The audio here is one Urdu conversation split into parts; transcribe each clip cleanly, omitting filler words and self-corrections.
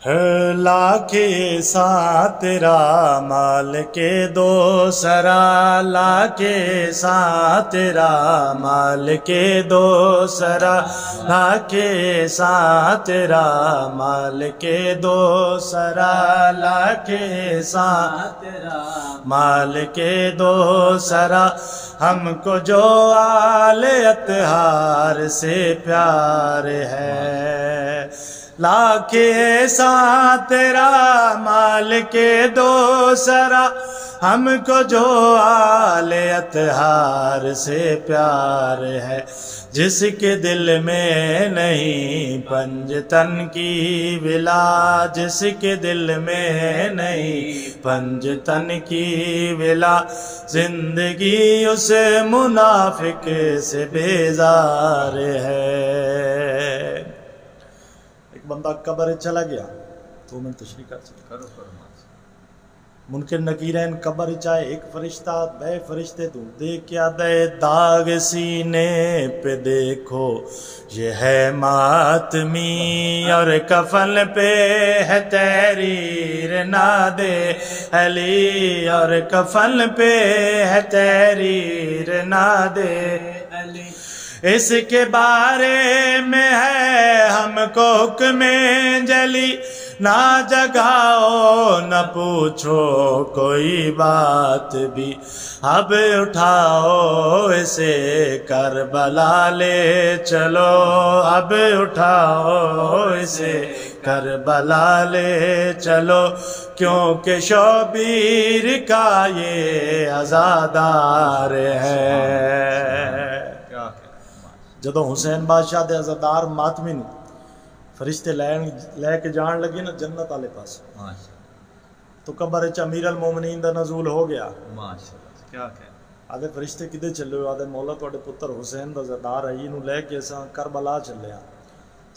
لاکھ ساں تیرا مال کے دو سرا، لاکھ ساں تیرا مال کے دو سرا، لاکھ ساں تیرا مال کے دو سرا، لاکھ ساں تیرا مال کے دو سرا، ہم کو جو آل اطہار سے پیار ہے، لاکھ ساں تیرا مال کے دو سرا، ہم کو جو آل اطہار سے پیار ہے، جس کے دل میں نہیں پنجتن کی ولا، جس کے دل میں نہیں پنجتن کی ولا، زندگی اس منافق سے بیزار ہے۔ بندہ قبر چلا گیا تو میں تشریح کر سکتا منکر نکیرین قبر چاہے ایک فرشتہ بے فرشتے تو دیکھ کیا دے داغ سینے پہ دیکھو یہ ہے ماتمی، اور کفن پہ ہے تحریر نادے علی، اور کفن پہ ہے تحریر نادے علی، اس کے بارے میں ہے ہم کو حکم جلی، نہ جگاؤ نہ پوچھو کوئی بات بھی، اب اٹھاؤ اسے کربلا لے چلو، اب اٹھاؤ اسے کربلا لے چلو، کیونکہ شبیر کا یہ عزادار ہے۔ جدو حسین بادشاہ دے عزادار ماتمی نو فرشتے لے کے جان لگے نا جنت والے پاس، تو قبر وچ امیر المومنین دا نزول ہو گیا۔ آدھے فرشتے کدے چلے ہو؟ آدھے مولا تواڈے پتر حسین دا عزادار ہے نو لے کے اساں کربلا چلے ہاں۔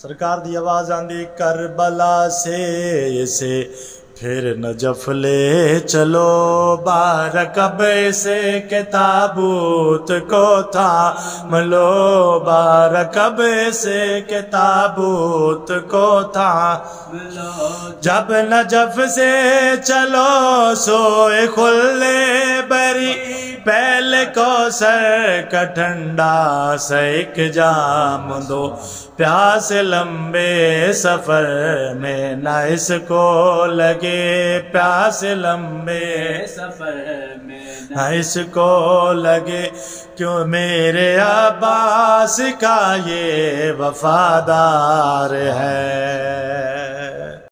سرکار دی آواز آندی کربلا سے اسے پھر نجف لے چلو، بارکب سے کہ تابوت کو تھام لو، بارکب سے کہ تابوت کو تھام لو، جب نجف سے چلو سوئے کھلے بری، پہلے کوثر کا ٹھنڈا سا ایک جام دو، پیاس لمبے سفر میں نہ اس کو لگے، پیاس لمبے سفر میں نہ اس کو لگے، کیوں میرے عباس کا یہ وفادار ہے۔